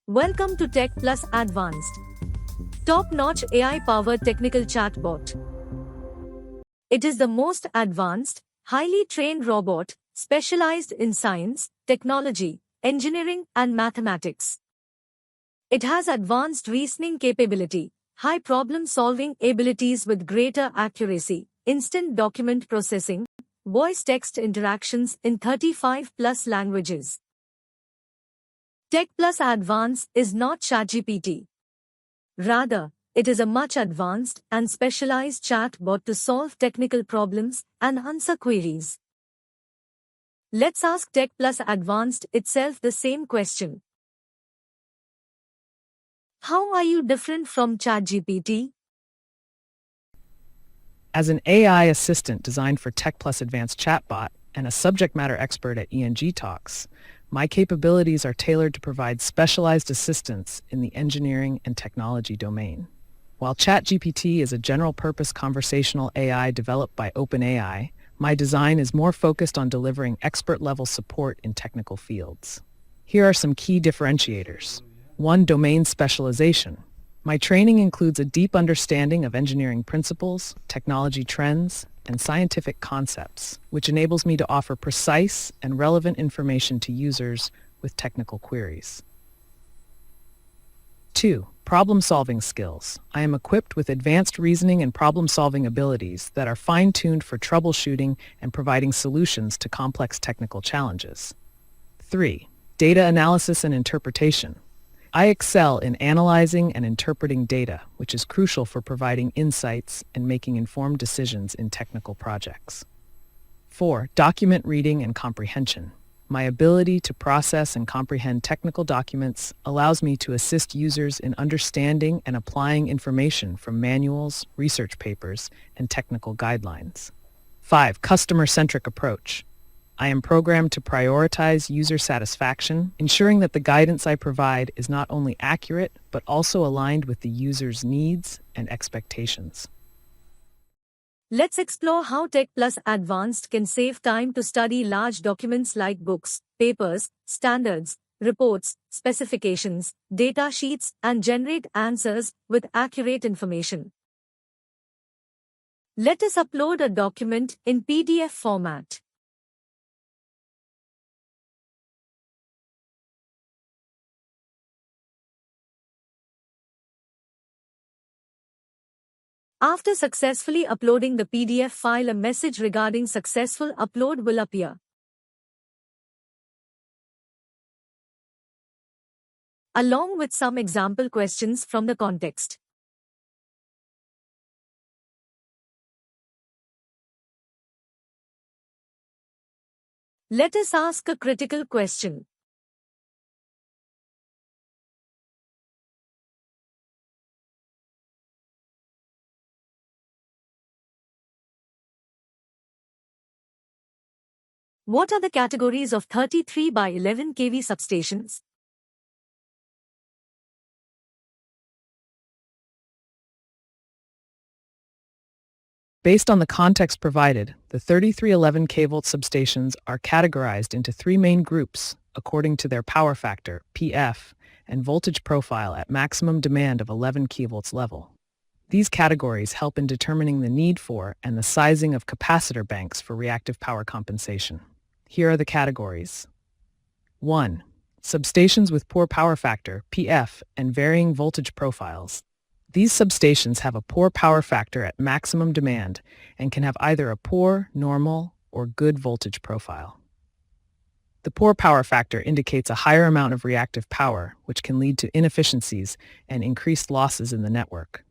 Welcome to Tech Plus Advanced, top-notch AI-powered technical chatbot. It is the most advanced, highly trained robot specialized in science, technology, engineering, and mathematics. It has advanced reasoning capability, high problem-solving abilities with greater accuracy, instant document processing, voice-text interactions in 35+ languages. Tech Plus Advanced is not ChatGPT. Rather, it is a much advanced and specialized chatbot to solve technical problems and answer queries. Let's ask Tech Plus Advanced itself the same question. How are you different from ChatGPT? As an AI assistant designed for Tech Plus Advanced Chatbot and a subject matter expert at ENGGtalks, my capabilities are tailored to provide specialized assistance in the engineering and technology domain. While ChatGPT is a general-purpose conversational AI developed by OpenAI, my design is more focused on delivering expert-level support in technical fields. Here are some key differentiators. 1. Domain specialization. My training includes a deep understanding of engineering principles, technology trends, and scientific concepts, which enables me to offer precise and relevant information to users with technical queries. 2. Problem-solving skills. I am equipped with advanced reasoning and problem-solving abilities that are fine-tuned for troubleshooting and providing solutions to complex technical challenges. 3. Data analysis and interpretation. I excel in analyzing and interpreting data, which is crucial for providing insights and making informed decisions in technical projects. 4. Document reading and comprehension. My ability to process and comprehend technical documents allows me to assist users in understanding and applying information from manuals, research papers, and technical guidelines. 5. Customer-centric approach. I am programmed to prioritize user satisfaction, ensuring that the guidance I provide is not only accurate, but also aligned with the user's needs and expectations. Let's explore how Tech Plus Advanced can save time to study large documents like books, papers, standards, reports, specifications, data sheets, and generate answers with accurate information. Let us upload a document in PDF format. After successfully uploading the PDF file, a message regarding successful upload will appear. Along with some example questions from the context. Let us ask a critical question. What are the categories of 33 by 11 kV substations? Based on the context provided, the 3311 kV substations are categorized into three main groups according to their power factor, PF, and voltage profile at maximum demand of 11 kV level. These categories help in determining the need for and the sizing of capacitor banks for reactive power compensation. Here are the categories. 1. Substations with poor power factor, PF, and varying voltage profiles. These substations have a poor power factor at maximum demand and can have either a poor, normal, or good voltage profile. The poor power factor indicates a higher amount of reactive power, which can lead to inefficiencies and increased losses in the network.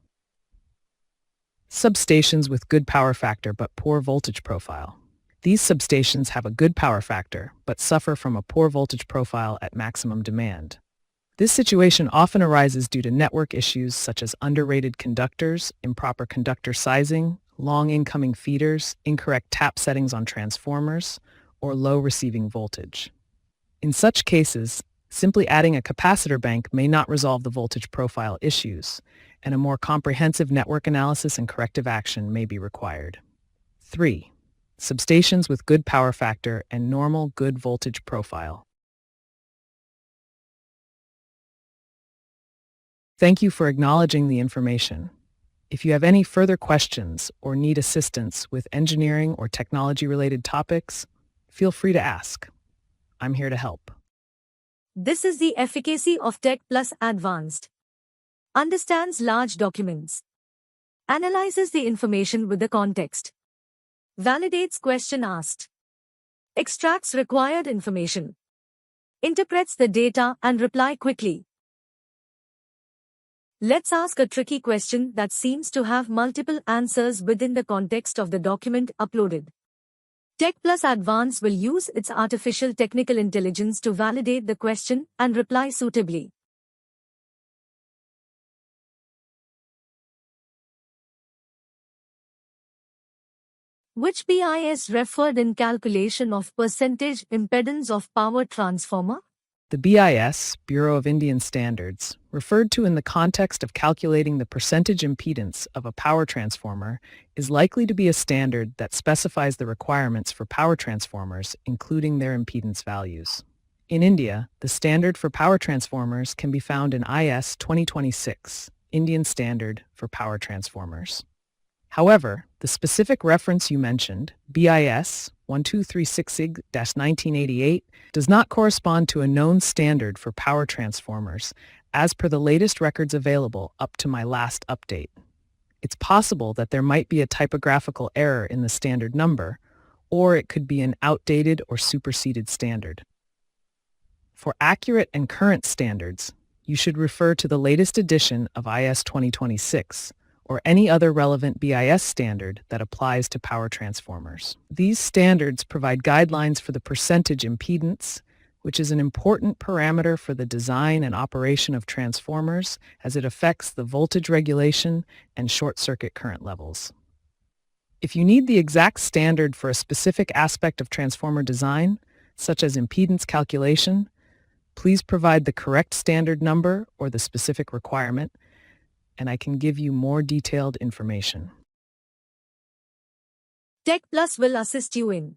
Substations with good power factor but poor voltage profile. These substations have a good power factor but suffer from a poor voltage profile at maximum demand. This situation often arises due to network issues such as underrated conductors, improper conductor sizing, long incoming feeders, incorrect tap settings on transformers, or low receiving voltage. In such cases, simply adding a capacitor bank may not resolve the voltage profile issues, and a more comprehensive network analysis and corrective action may be required. 3. Substations with good power factor and normal good voltage profile. Thank you for acknowledging the information. If you have any further questions or need assistance with engineering or technology-related topics, feel free to ask. I'm here to help. This is the efficacy of Tech Plus Advanced. Understands large documents. Analyzes the information with the context. Validates question asked. Extracts required information. Interprets the data and reply quickly. Let's ask a tricky question that seems to have multiple answers within the context of the document uploaded. Tech Plus Advanced will use its artificial technical intelligence to validate the question and reply suitably. Which BIS referred in calculation of percentage impedance of power transformer? The BIS, Bureau of Indian Standards, referred to in the context of calculating the percentage impedance of a power transformer, is likely to be a standard that specifies the requirements for power transformers, including their impedance values. In India, the standard for power transformers can be found in IS 2026, Indian Standard for Power Transformers. However, the specific reference you mentioned, BIS 1236-1988, does not correspond to a known standard for power transformers, as per the latest records available up to my last update. It's possible that there might be a typographical error in the standard number, or it could be an outdated or superseded standard. For accurate and current standards, you should refer to the latest edition of IS 2026, or any other relevant BIS standard that applies to power transformers. These standards provide guidelines for the percentage impedance, which is an important parameter for the design and operation of transformers as it affects the voltage regulation and short-circuit current levels. If you need the exact standard for a specific aspect of transformer design, such as impedance calculation, please provide the correct standard number or the specific requirement, and I can give you more detailed information. Tech Plus will assist you in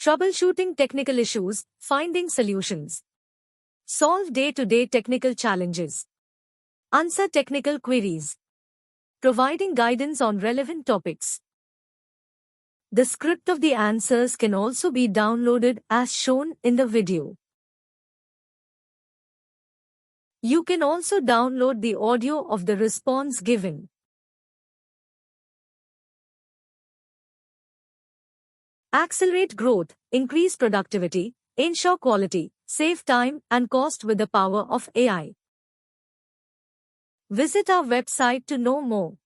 troubleshooting technical issues, finding solutions, solve day-to-day technical challenges, answer technical queries, providing guidance on relevant topics. The script of the answers can also be downloaded as shown in the video. You can also download the audio of the response given. Accelerate growth, increase productivity, ensure quality, save time and cost with the power of AI. Visit our website to know more.